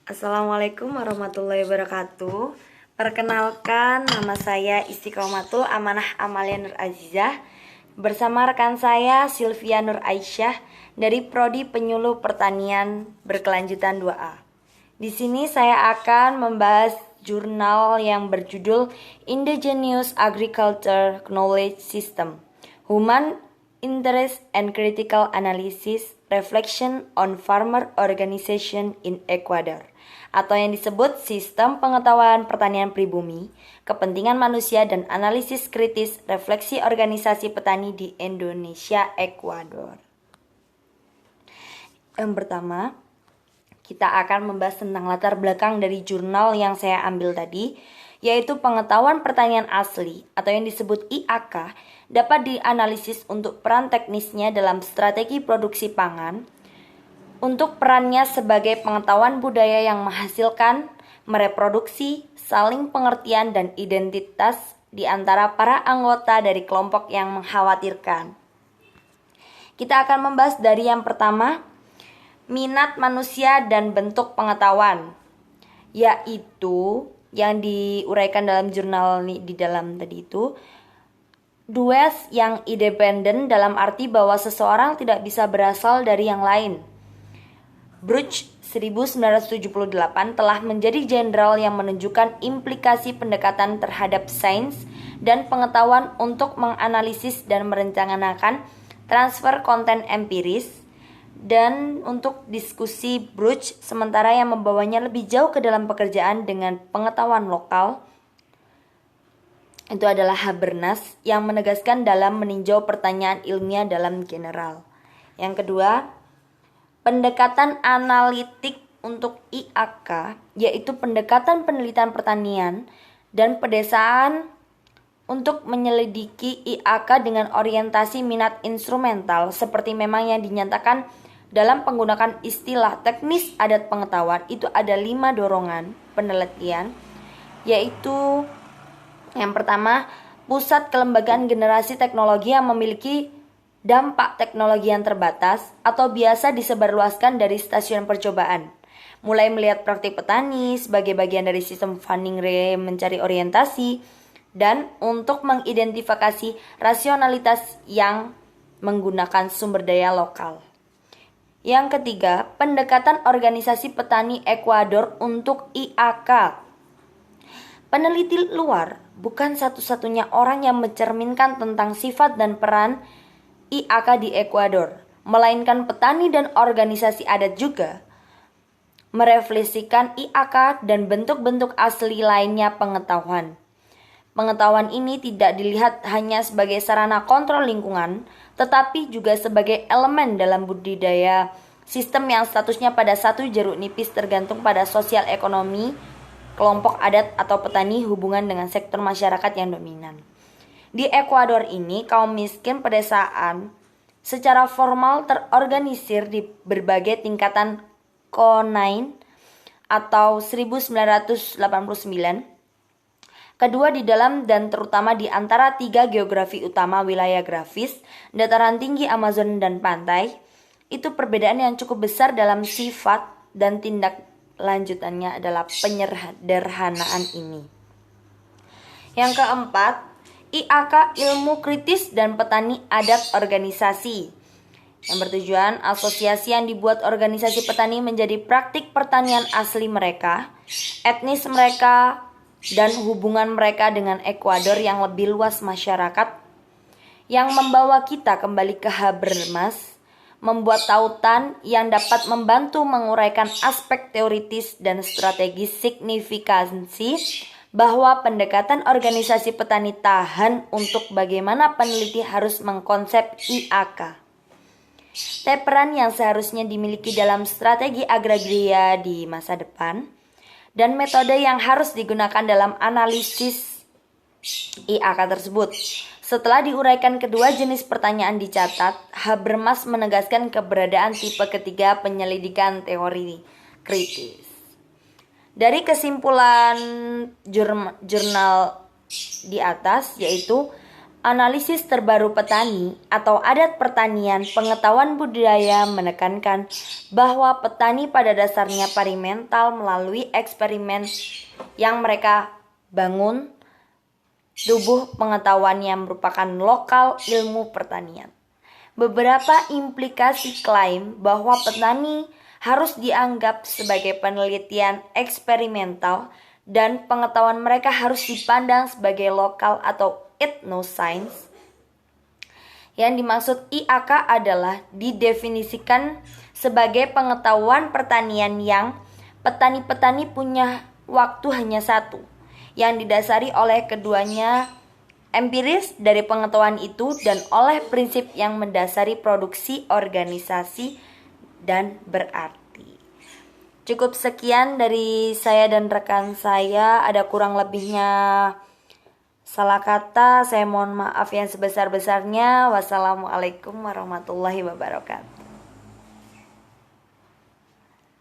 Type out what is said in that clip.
Assalamualaikum warahmatullahi wabarakatuh. Perkenalkan, nama saya Istiqomatul Amanah Amalia Nur Azizah. Bersama rekan saya Sylvia Nur Aisyah dari Prodi Penyuluh Pertanian Berkelanjutan 2A. Di sini saya akan membahas jurnal yang berjudul Indigenous Agriculture Knowledge System, Human Interest and Critical Analysis Reflection on Farmer Organization in Ecuador, atau yang disebut Sistem Pengetahuan Pertanian Pribumi, Kepentingan Manusia dan Analisis Kritis Refleksi Organisasi Petani di Indonesia, Ekuador. Yang pertama, kita akan membahas tentang latar belakang dari jurnal yang saya ambil tadi, yaitu pengetahuan pertanian asli atau yang disebut IAK dapat dianalisis untuk peran teknisnya dalam strategi produksi pangan, untuk perannya sebagai pengetahuan budaya yang menghasilkan, mereproduksi, saling pengertian dan identitas di antara para anggota dari kelompok yang mengkhawatirkan. Kita akan membahas dari yang pertama, minat manusia dan bentuk pengetahuan, yaitu yang diuraikan dalam jurnal di dalam tadi itu, dues yang independen dalam arti bahwa seseorang tidak bisa berasal dari yang lain. Bruch 1978 telah menjadi jenderal yang menunjukkan implikasi pendekatan terhadap sains dan pengetahuan untuk menganalisis dan merencanakan transfer konten empiris. Dan untuk diskusi Bruch, sementara yang membawanya lebih jauh ke dalam pekerjaan dengan pengetahuan lokal, itu adalah Habermas yang menegaskan dalam meninjau pertanyaan ilmiah dalam general. Yang kedua, pendekatan analitik untuk IAK, yaitu pendekatan penelitian pertanian dan pedesaan untuk menyelidiki IAK dengan orientasi minat instrumental seperti memang yang dinyatakan dalam penggunaan istilah teknis adat pengetahuan. Itu ada 5 dorongan penelitian, yaitu yang pertama, pusat kelembagaan generasi teknologi yang memiliki dampak teknologi yang terbatas atau biasa disebarluaskan dari stasiun percobaan, mulai melihat praktik petani sebagai bagian dari sistem funding mencari orientasi, dan untuk mengidentifikasi rasionalitas yang menggunakan sumber daya lokal. Yang ketiga, pendekatan organisasi petani Ekuador untuk IAK. Peneliti luar bukan satu-satunya orang yang mencerminkan tentang sifat dan peran IAK di Ekuador, melainkan petani dan organisasi adat juga merefleksikan IAK dan bentuk-bentuk asli lainnya pengetahuan. Pengetahuan ini tidak dilihat hanya sebagai sarana kontrol lingkungan, tetapi juga sebagai elemen dalam budidaya sistem yang statusnya pada satu jeruk nipis tergantung pada sosial ekonomi, kelompok adat atau petani hubungan dengan sektor masyarakat yang dominan. Di Ekuador ini, kaum miskin pedesaan secara formal terorganisir di berbagai tingkatan CONAIN atau 1989. Kedua di dalam dan terutama di antara 3 geografi utama wilayah grafis, dataran tinggi Amazon dan pantai, itu perbedaan yang cukup besar dalam sifat dan tindak lanjutannya adalah penyederhanaan ini. Yang keempat, IAK ilmu kritis dan petani adat organisasi, yang bertujuan asosiasi yang dibuat organisasi petani menjadi praktik pertanian asli mereka, etnis mereka, dan hubungan mereka dengan Ekuador yang lebih luas masyarakat, yang membawa kita kembali ke Habermas, membuat tautan yang dapat membantu menguraikan aspek teoritis dan strategis signifikansi bahwa pendekatan organisasi petani tahan untuk bagaimana peneliti harus mengkonsep IAK. Peran yang seharusnya dimiliki dalam strategi agraria di masa depan, dan metode yang harus digunakan dalam analisis IAK tersebut. Setelah diuraikan kedua jenis pertanyaan dicatat, Habermas menegaskan keberadaan tipe ketiga penyelidikan teori kritis. Dari kesimpulan jurnal di atas, yaitu Analisis terbaru petani atau adat pertanian pengetahuan budidaya menekankan bahwa petani pada dasarnya parimental melalui eksperimen yang mereka bangun tubuh pengetahuan yang merupakan lokal ilmu pertanian. Beberapa implikasi klaim bahwa petani harus dianggap sebagai penelitian eksperimental dan pengetahuan mereka harus dipandang sebagai lokal atau etnoscience. Yang dimaksud IAK adalah didefinisikan sebagai pengetahuan pertanian yang petani-petani punya waktu hanya satu, yang didasari oleh keduanya empiris dari pengetahuan itu dan oleh prinsip yang mendasari produksi organisasi dan berarti. Cukup sekian dari saya dan rekan saya, ada kurang lebihnya salah kata, saya mohon maaf yang sebesar-besarnya. Wassalamualaikum warahmatullahi wabarakatuh.